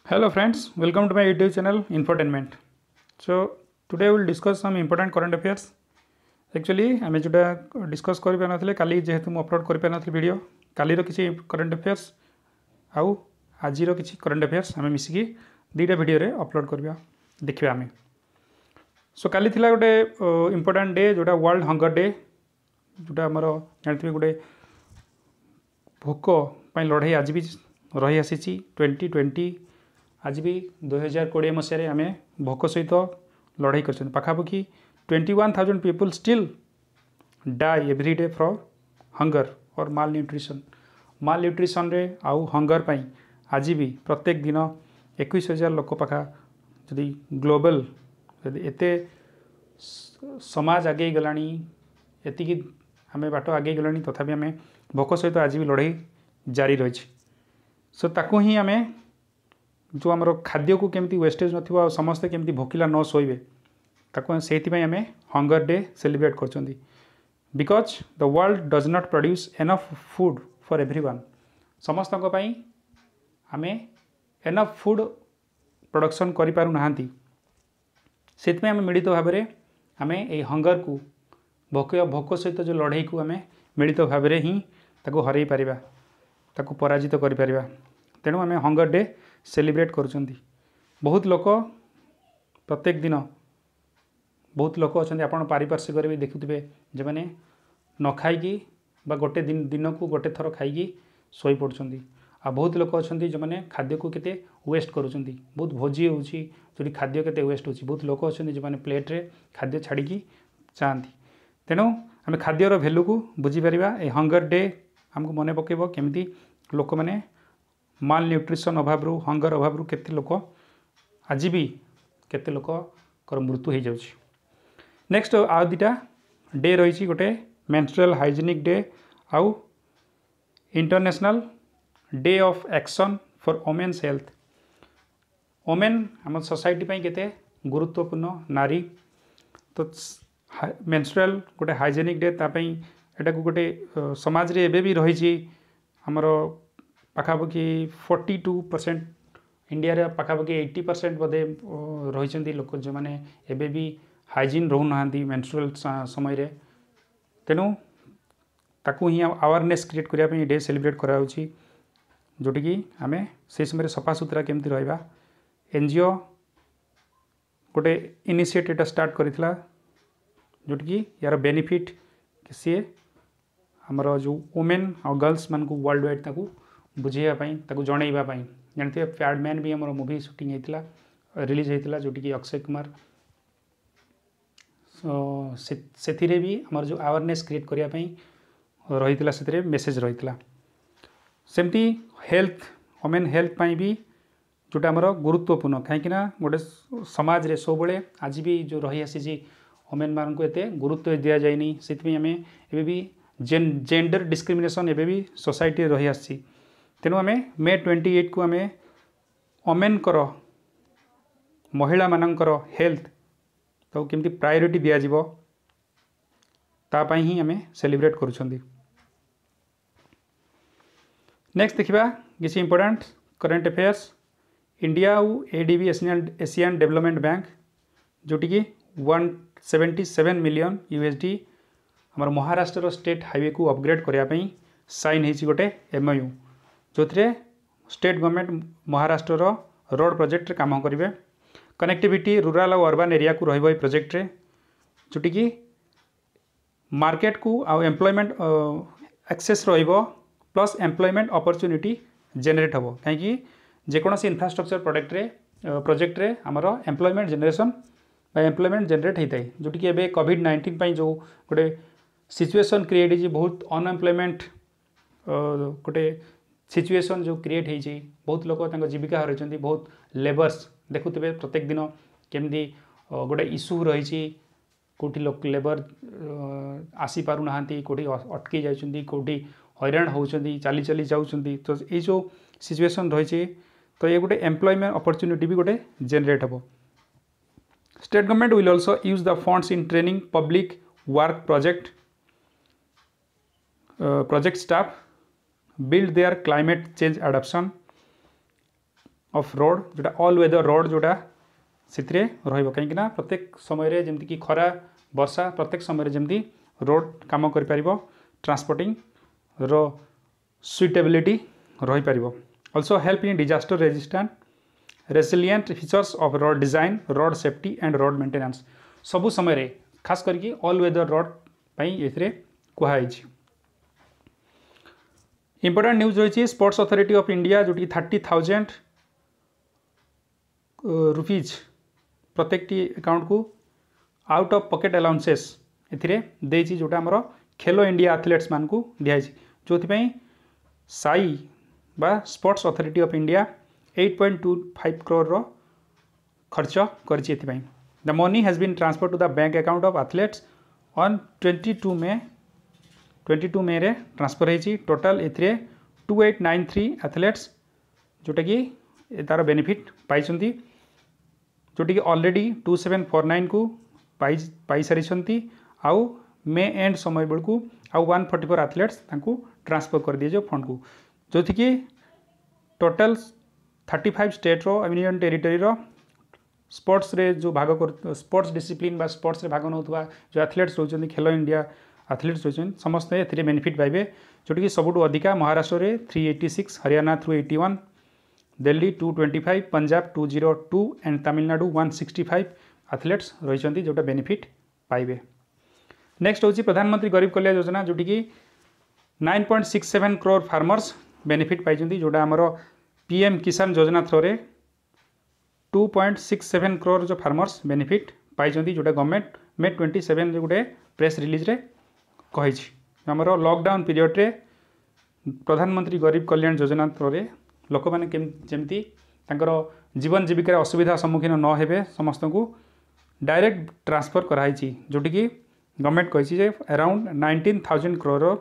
Hello friends, welcome to my YouTube channel Infotainment. So today we will discuss some important current affairs. Actually आम जोटा discuss कर काली जेहेतु मुझे upload कर video कालीर किसी करंट अफेयर्स आउ आज किसी करंट अफेयर्स आम मिसिकी दुईटा वीडियो रे अपलोड करवा देखिए आम सो काली थिला गोटे इम्पोर्टाट डे जोटा वर्ल्ड हंगर डे जोटा आमर जानते गोटे भोक लड़ाई आज भी रही आसी 2020 आज भी 2020 मसीह आम भोक सहित लड़ाई कर पाखापाखि 21,000 people still die every day for hunger और माल न्यूट्रिशन रे आउ हंगर पाई आज भी प्रत्येक दिन 21,000 लोक पाखा जदि ग्लोबल एते समाज आगे गलानी एतिकी आम बाट आगे गलानी तथापि आम भोक सहित आज भी लड़ाई जारी रही सो ताकू ही आम जो आमर खाद्य को केमती वेस्टेज न समस्ते केमती भोकिला न शोबे ताकू से आम हंगर डे सेलिब्रेट कर because the world does not produce enough food for everyone समस्त आम एनफ फूड प्रोडक्शन करि पारु नाहांती से आम मिलित भाव में आम ये हंगर को भोक सहित जो लड़ाई को आम मिलित भाव में ही ताकू हरई पारिबा ताकू पराजित करि पारिबा तेणु आम हंगर डे सेलिब्रेट करुँच बहुत लोक प्रत्येक दिन बहुत लोक अच्छा आप पारिपार्श्विक भी देखुवे जो मैंने न खाई गोटे दिन को गोटे थर खाई शोई पड़ुंट आ बहुत लोक अच्छा जो मैंने खाद्य को केते वेस्ट करुँच बहुत भोजी हो खाद्य केते वेस्ट हो बहुत लोक अच्छा जो मैंने प्लेट्रे खाद्य छाड़ी चाहती तेणु आम खाद्यर भैल्यू को बुझीपर ए हंगर डे आमको मन पकेब केमती लोक मैंने माल न्यूट्रिशन अभाव हंगर अभाव केते लोक आज भी केते लोक मृत्यु हो जाउछि नेक्स्ट आ दुटा डे रही गोटे मेंस्ट्रुअल हाइजीनिक डे आउ international day of action for women's health women आम सोसाइटी पई केते गुरुत्वपूर्ण नारी तो मेंस्ट्रुअल गोटे हाइजीनिक डे तापई एटा को गोटे समाज रे एबे भी रही हमर पाखापाखि 42% इंडिया रे पाखापाखि 80% बोधे रही लोक जो मैंने एबे भी हाइजीन रोना मेंस्ट्रुअल समय रे तेणु ताकू ही अवेयरनेस क्रिएट करने डे सेलिब्रेट करा जोटि कि आम से समय सफा सुतरा केमती रहा एनजीओ गोटे इनिशिएटिव स्टार्ट करथिला जोटि कि यार बेनिफिट सी आमर जो वुमेन और गर्ल्स मान वर्ल्ड वाइड ताकू बुझेवाई जनइवाई जानते पैडमैन भी आम मूवी शूटिंग होता रिलीज होता जोटि कि अक्षय कुमार से भी आमर जो अवेयरनेस क्रिएट करने रही से मेसेज रही सेमती हेल्थ वोमेन हेल्थ पाई भी जोटा आमर गुरुत्वपूर्ण कहीं गोटे समाज रे सब आज भी जो रही आसी वोमेन मान को एते गुरुत्व दि जाए से आम ए भी जेंडर डिस्क्रिमिनेशन एबे भी सोसाइटी रही आसी तेणु आम मे 28 को आम वोमेन महिला मानकर हेल्थ तो केमती प्रायोरिटी दिज्व तापाई ही आम सेलिब्रेट करुँच नेक्स्ट देखा किसी इंपोर्टेंट करेंट अफेयर्स इंडिया और एडीबी एशियन डेवलपमेंट बैंक जोटि कि 177 मिलियन यूएसडी हमार महाराष्ट्र स्टेट हाईवे को अपग्रेड करने साइन होती गोटे एमओयू जो state government Maharashtra road project काम करेंगे कनेक्टिविटी रूराल और अर्बन एरिया को रही प्रोजेक्ट रे जोटि कि मार्केट को आउ एम्प्लॉयमेंट एक्सेस रहिबो प्लस एम्प्लॉयमेंट अपॉर्चुनिटी जेनरेट हम कहीं जेकोसी इंफ्रास्ट्रक्चर प्रोजेक्ट रे आमर एम्प्लॉयमेंट जेनरेशन एम्प्लॉयमेंट जेनरेट होता है जोटि कि एबे कोविड-19 जो गोटे सिचुएशन क्रिएट होती बहुत अनएम्प्लॉयमेंट गोटे सिचुएशन जो क्रिएट होती बहुत लोक जीविका हरई बहुत लेबर्स देखुवे प्रत्येक दिन केमती गोटे इश्यू रही कौटी लोक लेबर आसी पारु नाहांती कौटी अटकी जाइछंती कौटी हैरान होउछंती चली चली जाउछंती तो ये जो सिचुएशन रही तो ये गोटे एम्प्लॉयमेंट अपॉर्चुनिटी भी गोटे जेनरेट हम state government will also use the funds in training public work project staff build their climate change adaptation of road जोटा ऑल वेदर रोड जोटा से कहीं प्रत्येक समय जमीक खरा वर्षा प्रत्येक समय जमी रोड काम कर ट्रांसपोर्टिंग रो सुइटेबिलिटी रही पार also help in disaster resistant resilient features of road design road safety and road maintenance सबु समय खास करके ऑल वेदर रोड ये कहुई। इंपोर्टेंट न्यूज रही स्पोर्ट्स अथॉरिटी ऑफ इंडिया जो 30,000 रुपीज प्रत्येक अकाउंट को आउट ऑफ पॉकेट अलाउंसेस एथि जोटा आमर खेलो इंडिया एथलेट्स मान को दिखाई जो साई बा sports authority of India 8.25 crore रो खर्च करछि। The money has been transfer to the bank account of athletes on 22 May रे ट्रांसफर होती टोटाल ए 2893 एथलेट्स जोटा कि तार बेनिफिट पाई जोटी कि ऑलरेडी 2749 को पाई सारी आउ मे एंड समय बेलू आउ 144 एथलेट्स ट्रांसफर कर दिए जो फंड को जो कि टोटाल 35 स्टेट रो यूनियन टेरिटरी रो स्पोर्ट्स रे जो भाग कर स्पोर्ट्स डिसिप्लिन बा स्पोर्ट्स रे भाग नौथुवा जो एथलेट्स रोचन खेलो इंडिया एथलेट्स रोचन समस्ते ए बेनिफिट पाइबे जोटी कि सबुठु अधिका महाराष्ट्र रे 386 हरियाणा 381 दिल्ली 225 पंजाब 202 एंड तमिलनाडु 165 एथलेट्स रही जोटा बेनिफिट पाइबे। नेक्स्ट हूँ प्रधानमंत्री गरीब कल्याण योजना जोटी कि 9.67 करोड़ फार्मर्स बेनिफिट पाई जोटा आमर पीएम किसान योजना थ्रो रे 2.67 करोड़ जो फार्मर्स बेनिफिट पाई जोटा गवर्नमेंट मे 27 गोटे प्रेस रिलीज रे कही आमर लॉकडाउन पीरियड रे प्रधानमंत्री गरीब कल्याण योजना थ्रो रे लोक मैंने जमती जीवन जीविकार असुविधा सम्मुखीन न हेबे समस्त को डायरेक्ट ट्रांसफर कराई जोटी कि गवर्नमेंट कही अराउंड 19,000 करोड़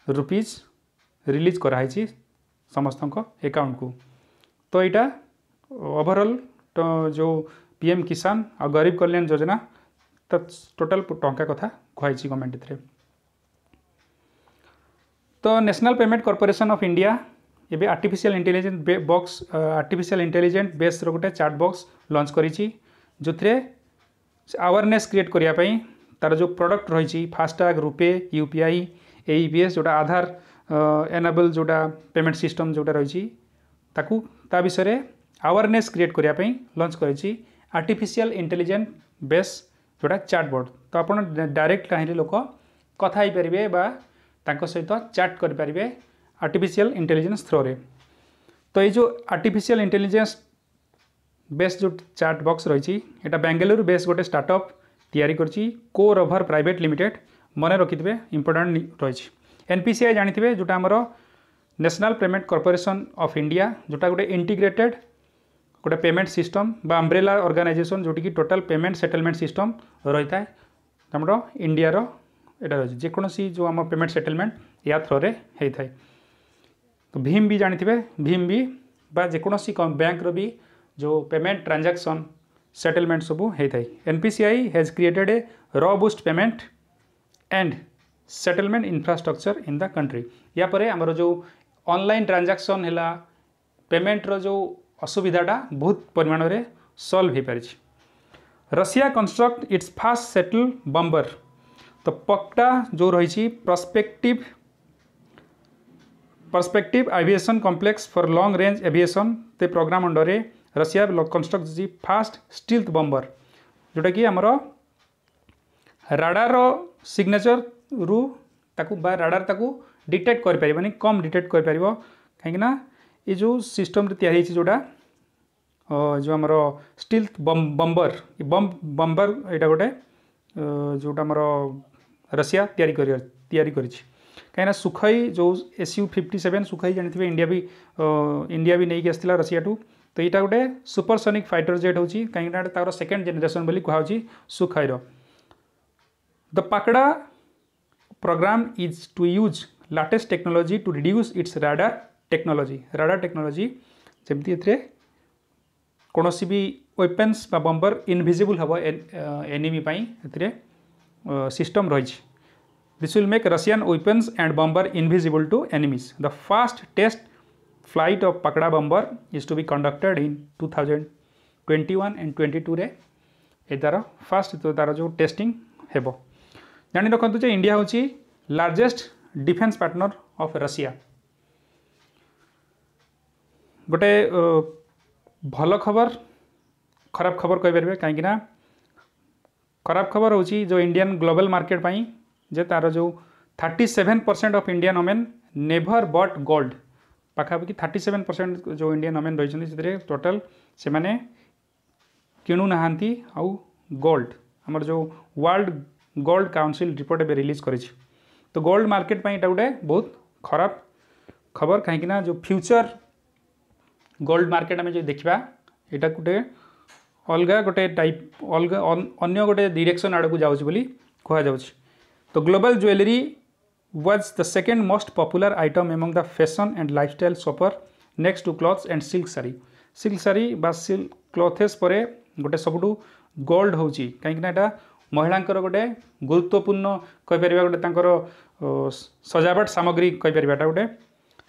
रुपीज रिलीज कराई समस्त अकाउंट को। तो यहाँ ओवरऑल तो जो पीएम किसान और गरीब कल्याण योजना तो टोटल टंका कथा कही गवर्नमेंट ए। तो national payment corporation of India ये आर्टिफिशियल इंटेलिजेंट बेस गोटे चैट बॉक्स लॉन्च करी जो अवेयरनेस क्रिएट करने तार जो प्रोडक्ट रही फास्टैग रुपे यूपीआई एईपीएस जोटा आधार एनेबल जोटा पेमेंट सिस्टम जोटा रही ता विषय अवेयरनेस क्रिएट करने लॉन्च करी आर्टिफिशियल इंटेलिजेंट बेस जोटा चैटबॉट। तो आप डायरेक्ट चाहिए लोक कथा ही पारे सहित चैट करें आर्टिफिशियल इंटेलिजेंस थ्रो रे। तो ये जो आर्टिफिशियल इंटेलिजेंस बेस जो चैट बॉक्स रही है बेंगलुरु बेस गोटे स्टार्टअप तैयारी करछि कोरभर प्राइवेट लिमिटेड मन रखिथे इंपोर्टेंट रही। एनपीसीआई जानी जोटा आमर national payment corporation of India जोटा गोटे इंटीग्रेटेड गोटे पेमेंट सिस्टम बा अम्ब्रेला ऑर्गेनाइजेशन जोटी कि टोटल पेमेंट सेटलमेंट सिस्टम रही है आमर इंडिया रो एटा रही जेकोसी जो आम पेमेंट सेटलमेंट या थ्रो रे होता है। तो भीम भी जानी भीम भी बा जेकोसी बैंक रो भी जो पेमेंट ट्रांजैक्शन सेटलमेंट सब होता है। NPCI has created a robust payment and settlement infrastructure in the country. या परे आमर जो ऑनलाइन ट्रांजैक्शन है पेमेंट रो जो असुविधाटा बहुत परिमाण में सॉल्व हो पारी। Russia construct its first stealth bomber. तो पक्टा जो रही perspective aviation complex for long range aviation ते प्रोग्राम अंडर रशिया कंस्ट्रक्ट जी फास्ट स्टील्थ बम्बर जोटा कि आमर राडार सिग्नेचर रु ताकू बा राडार ताकू डिटेक्ट कर पारिबनी कम डिटेक्ट कर पारिबो कहीं ये जो सिस्टम तैयारी जोटा जो आमर स्टील्थ बम्बर बम्बर यहाँ गोटे जोटा आमर रशिया तैयारी कहीं सुखई जो SU-57 सुखई जानी इंडिया भी नहीं आसला रशिया टू। तो यहाँ गोटे सुपरसोनिक फाइटर जेट हो कहीं सेकेंड जेनेरेशन बोली कहुच्छी सुखईर। The Pakda program is to use latest technology to reduce its radar technology जमती कौन भी वेपन्स बा बम्बर इनविजिबल हम एनिमी सिस्टम रही। This will make Russian weapons and bomber invisible to enemies. The first test flight of Pakda bomber is to be conducted in 2021 and 22 रे ए तार fast तो तार जो टेस्टिंग हेबो जानि रखंतु जे इंडिया होची largest defence partner of Russia गोटे भल खबर खराब खबर कहि परबे काहे कि ना खराब खबर होची जो इंडियन ग्लोबल मार्केट पाई जे तार जो 37% of Indian women never bought gold पाखापाखि 37% जो इंडियन वुमेन रही से टोटल से माने किणु नाहांती आउ गोल्ड हमर जो वर्ल्ड गोल्ड काउंसिल रिपोर्ट ए रिलीज करी तो गोल्ड मार्केट पाई गोटे बहुत खराब खबर कहीं जो फ्यूचर गोल्ड मार्केट आम जो देखा यहाँ गोटे अलग गोटे टाइप अलग अन्य गोटे डायरेक्शन आड़ को जाऊँच कहुँ तो global jewellery was the second most popular item among the fashion and lifestyle shopper next to clothes and silk saree बा सिल्क क्लथेस पर गोटे सबुठू गोल्ड होची कहीं यहाँ महिलांकर गोटे गुरुत्वपूर्ण कहीपर गोटे सजावट सामग्री कहीपर गोटे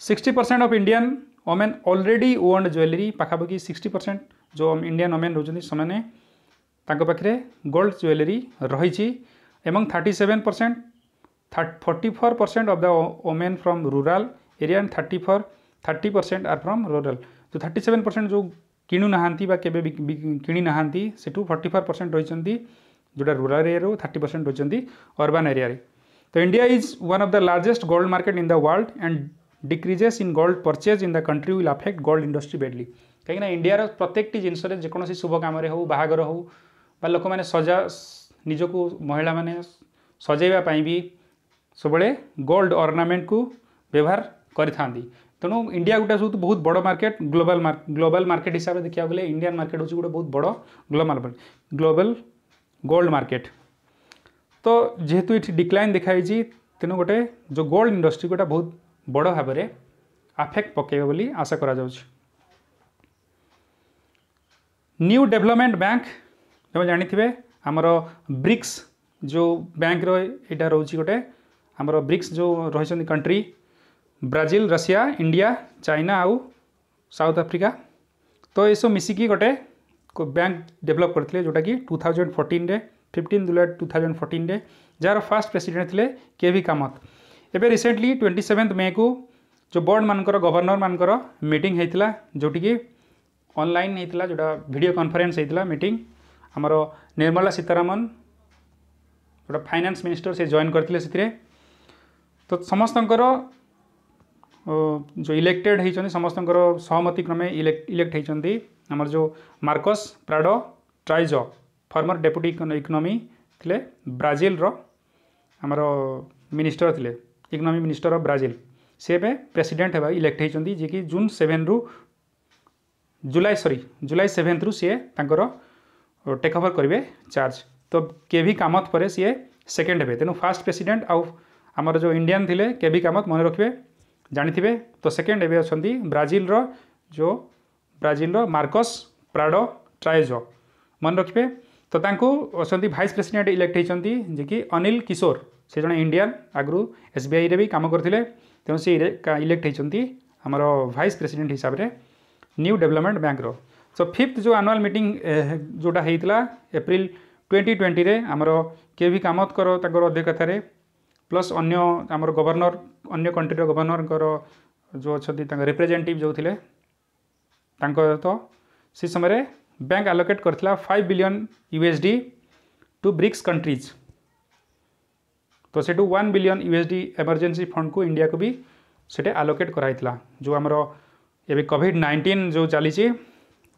60% of Indian women already owned jewellery पाखापाखि 60% जो इंडियन वुमेन रोचंती से पाखे गोल्ड ज्वेलरी रही एवं 37% 44% of the women from rural area and 30% are from rural जो 37% जो किणु नाहांती बा केबे किणी नाहांती सेठू 44% रहिचंती जोटा रूरल एरिया रो 30% रहिचंती अर्बन एरिया रे तो India is one of the largest gold market in the world and decreases in gold purchase in the country will affect gold industry badly कहीं India रो प्रत्येक जिनस जेकोसी शुभ काम हो बाहागर हो बा लोक माने सजा निजको महिला माने सजैवा पाई भी सब गोल्ड ऑर्नामेंट को व्यवहार करि तेणु इंडिया गोटे सब बहुत बड़ मार्केट ग्लोबल मार्केट हिसाब से देखा गले इंडियन मार्केट होची गोटे बहुत बड़ ग्लोबल गोल्ड मार्केट तो जेहेतु ये डिक्लाइन देखाई तेणु गोटे जो गोल्ड इंडस्ट्री गोटे बहुत बड़ भाव में अफेक्ट पकेब बोली आशा करा जाउछि। न्यू डेवलपमेंट बैंक तुम जानी आमर ब्रिक्स जो बैंक रो रोचे गोटे आमर ब्रिक्स जो रही country Brazil Russia India China आउ साउथ अफ्रीका तो ये सब मिसिकी गोटे बैंक डेवलप करते जोटा कि 2014 रे 15 जुलाई 2014 रे जार फास्ट प्रेसिडेंट थे केवी कामत एवं रिसेंटली 27 मे को जो बोर्ड मानकर गवर्नर मानकर मीटिंग होता जोटि कि ऑनलाइन होता जोटा वीडियो कॉन्फ्रेंस होता मीटिंग आमर निर्मला सीतारमण जोटा फाइनेंस मिनिस्टर से जॉइन करते तो समस्तंकर जो इलेक्टेड होती समस्तंकर सहमति क्रमे इलेक्ट होती आमर जो Marcus Prado ट्राइजो farmer deputy economy थे ब्राजिल रो आमर मिनिस्टर थे इकोनॉमी मिनिस्टर ऑफ ब्राजिल से प्रेसिडेंट है इलेक्ट होती जी कि जून 7 रु जुलाई 7 रु सी टेक ओवर करेंगे चार्ज तो केवी कामत पर सी सेकेंड हे तेणु फास्ट प्रेसिडेंट आउ आमर जो इंडियन थे केवी कामत मन रखिए जानी तो सेकेंड एवं अच्छा ब्राजिल रो मार्कस प्राडो ट्राइजो मन रखिए तो अच्छा भाइस प्रेसिडेंट इलेक्ट होती जी कि अनिल किशोर से जड़े इंडियन आगु SBI रे भी काम करते तेणु सी इलेक्ट होती आमर भाइस प्रेसिडेंट हिसाब से न्यू डेवलपमेंट बैंक रो सो फिफ्थ जो एनुअल मीटिंग जोटा होता एप्रिल 2020 रे आमर केवी कामत अध्यक्षतार प्लस अन्य आमर गवर्नर अन्य कंट्री गवर्नर जो अच्छा रिप्रेजेंटेटिव जो थे तो सी समय बैंक आलोकेट करथिला 5 billion USD to BRICS countries तो सेठू 1 बिलियन USD इमरजेंसी फंड को इंडिया को भी सेटे आलोकेट कराइथिला जो आमर एबे कोविड-19 जो चली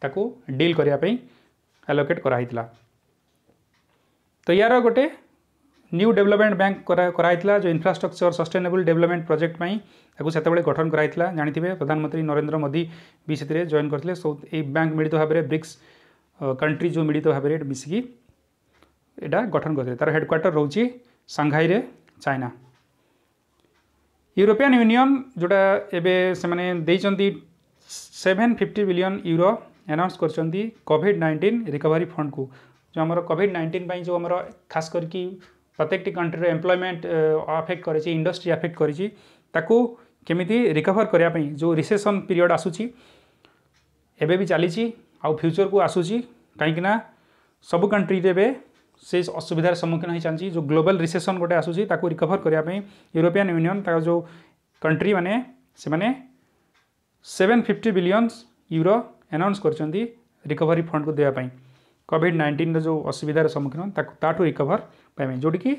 ताकू डील करने आलोकेट कराइथिला तो यार गोटे न्यू डेवलपमेंट बैंक कराइथिला जो इंफ्रास्ट्रक्चर सस्टेनेबल डेवलपमेंट प्रोजेक्ट ताकू सेतबेले गठन कराइथिला जानिथिबे प्रधानमंत्री नरेंद्र मोदी भी से जॉइन करथिले सो ए बैंक मिलित भाव में ब्रिक्स कंट्री जो मिलित भाव में मिसिकी एटा गठन करथिले तार हेडक्वार्टर रोची सांघाई रे चाइना यूरोपियन यूनियन जोटा एबे से माने देइचंती 750 बिलियन यूरो अनाउंस करचंती कोविड-19 रिकवरी फंड को जो आमर कोविड-19 जो आमर खास करके प्रत्येक कंट्री एम्प्लॉयमेंट अफेक्ट करेछि इंडस्ट्री अफेक्ट करेछि ताकू केमिति रिकवर करने जो रिसेसन पीरियड आसूची एबे भी चली आउ फ्यूचर को आसूची कहीं सब कंट्री रे से असुविधार सम्मुखीन हो चलती जो ग्लोबल रिसेसन गोटे आसूची ताकू रिकवर करने यूरोपियन यूनियन जो कंट्री माने से माने 750 बिलियन यूरो अनाउंस कर रिकवरी फंड को देवाई कोविड-19 जो असुविधार सम्मुखीन ताठू रिकवर पाइबे जोटी कि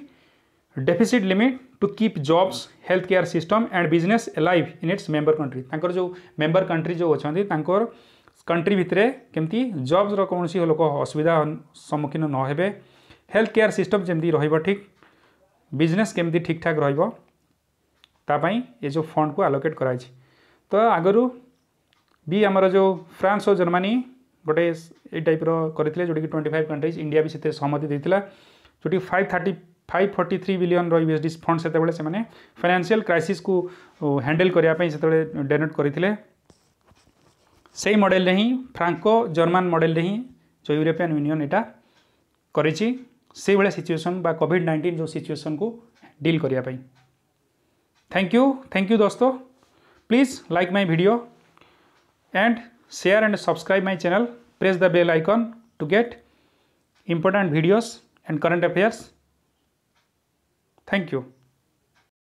deficit limit to keep jobs health care system and business alive in its member country तांकर जो मेंबर कंट्री जो अच्छा तांकर कंट्री भितर केमती जॉब्स कौन लोक असुविधा सम्मुखीन न हेबे हेल्थ केयर सिस्टम जमी रहिबो ठीक बिजनेस केमती ठीक ठाक रहिबो तापाई ये जो फंड को आलोकेट कराई तो आगरू भी आमर जो फ्रांस और जर्मनी गोटे ये टाइप करते जोटी 25 कंट्रीज इंडिया भी से सहमति देता जोटी 543 बिलियन यूएसडी फंड से फाइनेंशियल क्राइसिस को हैंडल करने से डोनेट करते से मॉडल ही फ्रांको जर्मन मॉडल ही जो यूरोपियन यूनियन यहाँ करी भाया सिचुएसन बा कोविड-19 जो सिचुएसन को डील करने थैंक यू दोस्तों please like my video and share and subscribe my channel. Press the bell icon to get important videos and current affairs. Thank you.